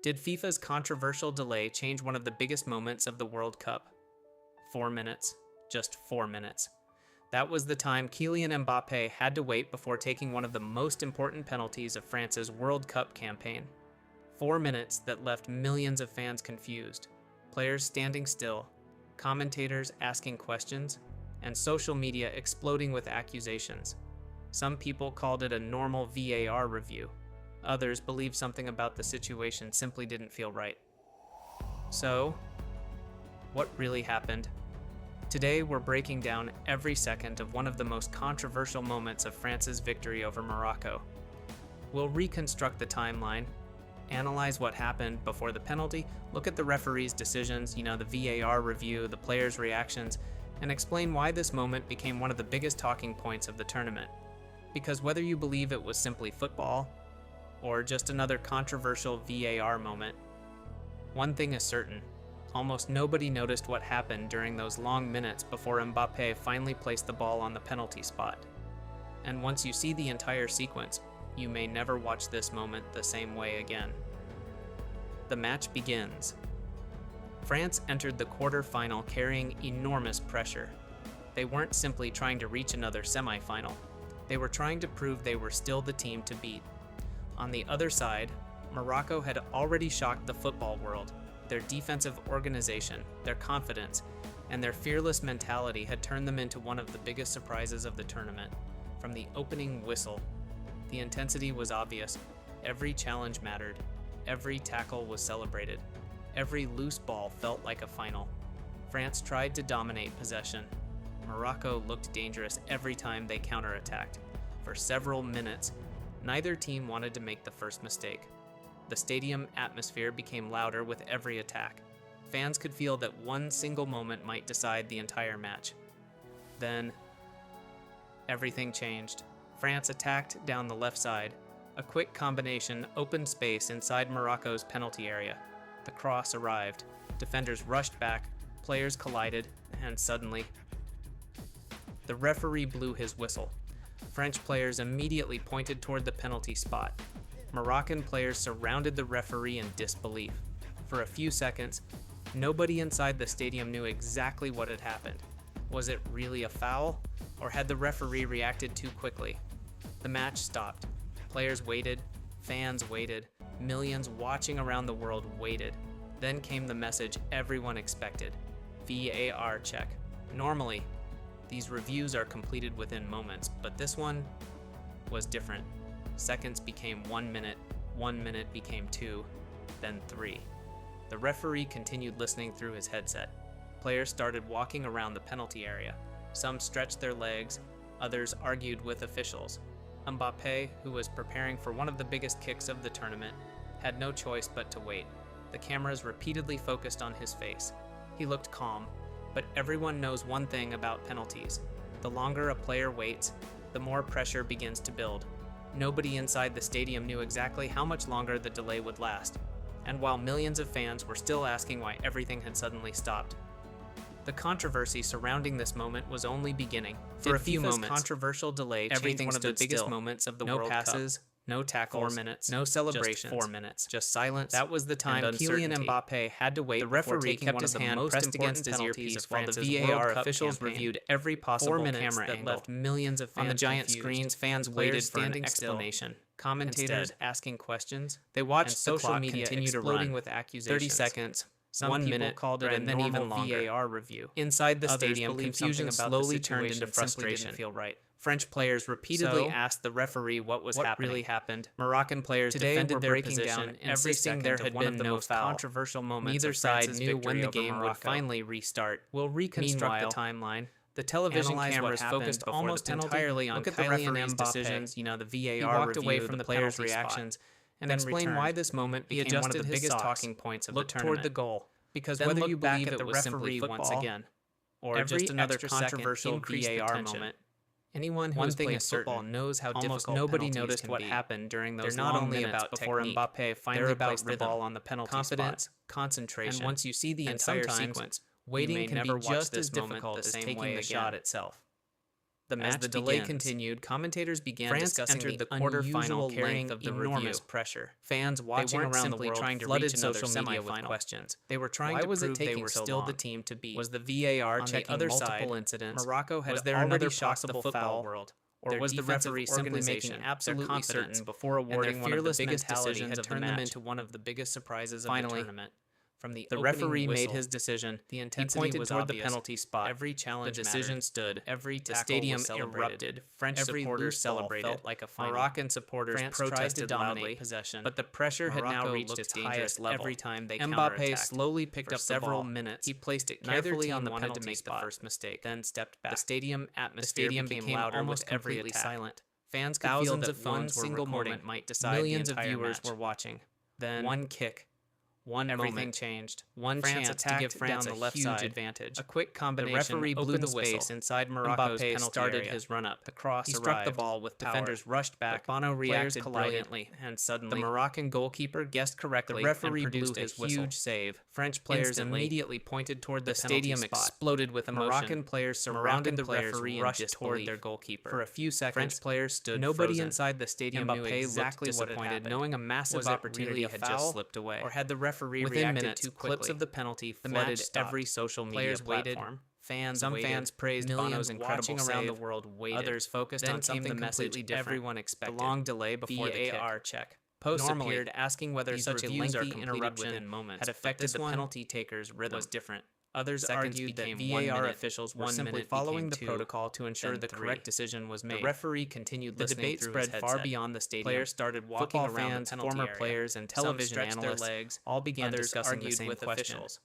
Did FIFA's controversial delay change one of the biggest moments of the World Cup? 4 minutes. Just 4 minutes. That was the time Kylian Mbappé had to wait before taking one of the most important penalties of France's World Cup campaign. 4 minutes that left millions of fans confused, players standing still, commentators asking questions, and social media exploding with accusations. Some people called it a normal VAR review. Others believed something about the situation simply didn't feel right. So, what really happened? Today, we're breaking down every second of one of the most controversial moments of France's victory over Morocco. We'll reconstruct the timeline, analyze what happened before the penalty, look at the referee's decisions, the VAR review, the players' reactions, and explain why this moment became one of the biggest talking points of the tournament. Because whether you believe it was simply football, or just another controversial VAR moment, one thing is certain. Almost nobody noticed what happened during those long minutes before Mbappé finally placed the ball on the penalty spot. And once you see the entire sequence, you may never watch this moment the same way again. The match begins. France entered the quarterfinal carrying enormous pressure. They weren't simply trying to reach another semifinal. They were trying to prove they were still the team to beat. On the other side, Morocco had already shocked the football world. Their defensive organization, their confidence, and their fearless mentality had turned them into one of the biggest surprises of the tournament. From the opening whistle, the intensity was obvious. Every challenge mattered. Every tackle was celebrated. Every loose ball felt like a final. France tried to dominate possession. Morocco looked dangerous every time they counterattacked. For several minutes, neither team wanted to make the first mistake. The stadium atmosphere became louder with every attack. Fans could feel that one single moment might decide the entire match. Then, everything changed. France attacked down the left side. A quick combination opened space inside Morocco's penalty area. The cross arrived. Defenders rushed back, players collided, and suddenly, the referee blew his whistle. French players immediately pointed toward the penalty spot. Moroccan players surrounded the referee in disbelief. For a few seconds, nobody inside the stadium knew exactly what had happened. Was it really a foul, or had the referee reacted too quickly? The match stopped. Players waited, fans waited, millions watching around the world waited. Then came the message everyone expected: VAR check. Normally, these reviews are completed within moments, but this one was different. Seconds became 1 minute, 1 minute became 2, then 3. The referee continued listening through his headset. Players started walking around the penalty area. Some stretched their legs, others argued with officials. Mbappé, who was preparing for one of the biggest kicks of the tournament, had no choice but to wait. The cameras repeatedly focused on his face. He looked calm, but everyone knows one thing about penalties. The longer a player waits, the more pressure begins to build. Nobody inside the stadium knew exactly how much longer the delay would last, and while millions of fans were still asking why everything had suddenly stopped, the controversy surrounding this moment was only beginning. For a few moments, controversial delay everything one of the biggest moments of the World Cup. No passes, no tackles, 4 minutes, no celebrations, just 4 minutes, just silence. That was the time Kylian Mbappé had to wait. The referee kept his hand pressed against his earpiece while the VAR officials reviewed every possible camera angle. Left millions of fans on the giant screens. Fans waited for an explanation. Commentators asking questions. They watched social media exploding with accusations. 30 seconds. 1 minute called it, and then even longer. VAR review. Inside the stadium, confusion slowly turned into frustration. Didn't feel right. French players repeatedly asked the referee what really happened. Moroccan players defended their position, insisting there had been no foul. Controversial moments. Neither side knew when the game would finally restart. We'll reconstruct the timeline. The television cameras focused almost entirely on Kylian Mbappe's decisions. The VAR review, away from the players' reactions, and explain why this moment became one of the biggest talking points of the tournament. Look toward the goal, because whether you believe it was simply once again, or just another controversial VAR moment, anyone who has played football knows how difficult nobody noticed what happened during those long minutes before Mbappé finally placed the ball on the penalty spot. Confidence, concentration, and once you see the entire sequence, waiting can be just as difficult as taking the shot itself. As the delay continued, commentators began discussing the quarterfinal carrying of the enormous pressure. Fans watching around the world trying to flooded social media with questions. They were trying to prove they were still the team to beat. Was the VAR checking multiple incidents? Morocco had already shocked the football world. Or was the referee simply making absolutely certain before awarding one of the biggest decisions of the match? Turned them into one of the biggest surprises of the tournament. From the referee made his decision. The intensity pointed toward the penalty spot. Every challenge, the decision stood. The stadium erupted. French supporters celebrated like a final. Moroccan supporters protested loudly, possession, but the pressure had now reached its highest level. Every time they Mbappé slowly picked up several minutes. He placed it carefully on the penalty spot. The first mistake, then stepped back. The stadium atmosphere became louder, almost completely silent. Fans could feel that one single moment might decide. Millions of viewers were watching. Then one kick. Everything changed. One chance to give France a left side advantage. A quick combination. The referee blew the whistle. Inside Morocco's penalty started area. His run-up. The cross arrived. Struck the ball with power. Defenders rushed back. Bono reacted brilliantly, and suddenly the Moroccan goalkeeper guessed correctly. The referee blew his huge save. French players immediately pointed toward the stadium spot. Exploded with emotion. Moroccan players surrounded the referee and rushed toward their goalkeeper. For a few seconds, French players stood nobody frozen. Inside the stadium knew exactly what had happened, knowing a massive opportunity had just slipped away, or had the referee reacted too quickly. Clips of the penalty flooded every social media platform. Some fans praised Bono's incredible save. Around the world waited. Others focused on something completely different. Everyone expected. The long delay before the VAR check. Posts appeared asking whether such a lengthy interruption had affected the penalty taker's rhythm. Was different. Others argued that VAR officials were simply following the protocol to ensure the correct decision was made. The referee continued listening. The debate spread far beyond the stadium. Players started walking around the penalty area. Former players and television analysts all began discussing the same officials.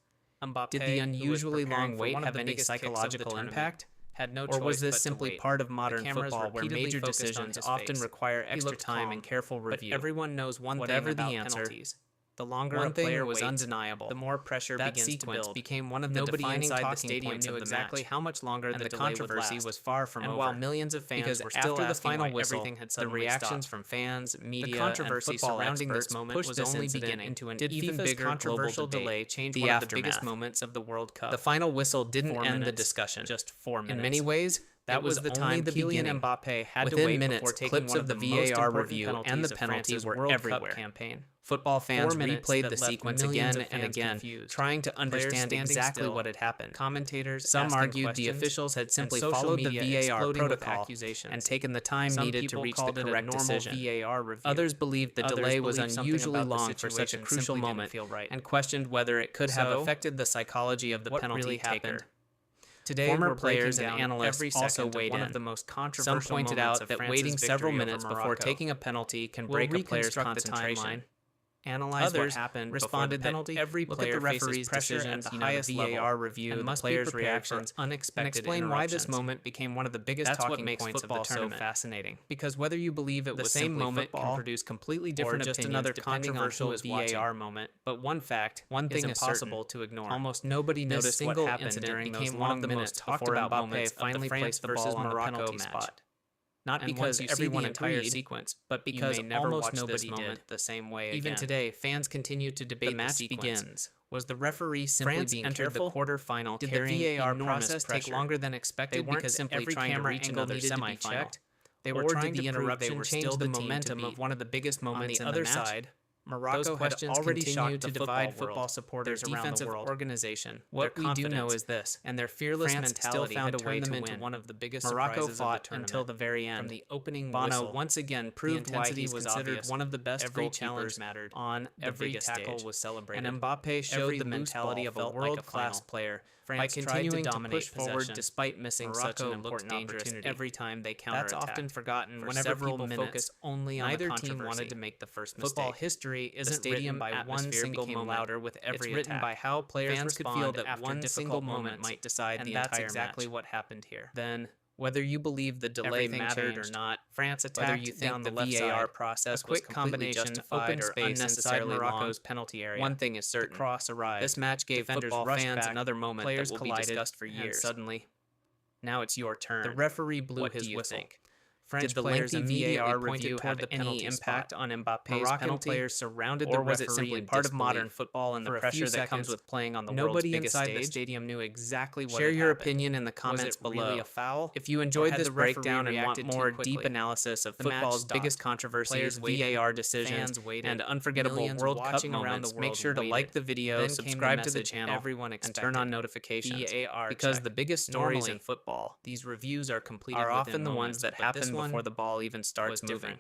Did the unusually long wait have any psychological impact? Had no choice, or was this simply part of modern football where major decisions often require extra time and careful review? But everyone knows one thing about penalties. The longer a player was undeniable, the more pressure begins to build. Became one of the defining talking points knew exactly how much longer the controversy was far from over. And while millions of fans were still after the final whistle, the reactions from fans, media, the controversy surrounding this moment was only beginning into an even bigger controversial delay changed one of the biggest moments of the World Cup. The final whistle didn't end the discussion. Just 4 minutes. In many ways, that was the time Kylian Mbappé had to wait before taking clips of the VAR review and the penalties were everywhere. Football fans replayed the sequence again and again, trying to understand exactly what had happened. Commentators, some argued the officials had simply followed the VAR protocol and taken the time needed to reach the correct decision. Others believed the delay was unusually long for such a crucial moment and questioned whether it could have affected the psychology of the penalty taker. Today, former players and analysts also weighed in. One of the most controversial some pointed out that waiting several minutes before taking a penalty can break a player's concentration. Analyze what happened, responded that every player faces pressure at the highest VAR review, and must players' reactions, unexpected and explain why this moment became one of the biggest talking points of the tournament. So fascinating. Because whether you believe it was the same moment can produce completely different opinions, just another controversial VAR moment. But one fact, one thing is impossible to ignore. Almost nobody noticed what happened during those long minutes before Mbappé finally placed the ball on the penalty spot. Not because everyone entire sequence, but because almost nobody did the same way. Even today, fans continue to debate the match begins. Was the referee simply being careful? The quarterfinal. Did the VAR process take longer than expected because simply trying to reach another semi-final? They were trying to prove they were still the momentum of one of the biggest moments in the match. Morocco had already continued to divide football supporters around the world. Organization. What we do know is this, and their fearless mentality had turned them into one of the biggest surprises of the tournament until the very end. From the opening whistle, Bono once again proved why he was considered one of the best. Every challenge mattered. On every tackle was celebrated, and Mbappé showed the mentality of a world-class player. By continuing to push forward despite missing such an important opportunity every time they counterattacked. That's often forgotten whenever people focus only on the controversy. Neither team wanted to make the first mistake. Football history isn't written by one single moment. Louder with every it's written by how players could feel that one single moment might decide the entire match. And that's exactly what happened here. Then, whether you believe the delay mattered or not, France attacked whether you think the VAR process was completely justified or unnecessarily Morocco's penalty area. One thing is certain: the cross arrived. This match gave football fans another moment that will be discussed for years. And suddenly, now it's your turn. The referee blew his whistle. Did the lengthy VAR review have any impact on Mbappe's Moroccan penalty? players surrounded Or the was referee it simply in part of disbelief. modern football and the For a pressure few that comes seconds, with playing on the world's nobody biggest inside the stage? stadium knew exactly what Share had your happened. opinion in the Was comments it below. really a foul? If you Or enjoyed had this the referee breakdown and want reacted too more quickly? deep analysis of The match football's stopped. biggest controversies, Players waited, VAR decisions, fans waited, and unforgettable millions World Cup watching around the moments, make world sure to waited. like the video, Then came the subscribe to the message channel, everyone and turn on expected. notifications. VAR Because check. the biggest stories in Normally, football these reviews are completed are within often the ones moments, that but this happen one before the ball even starts was moving. different.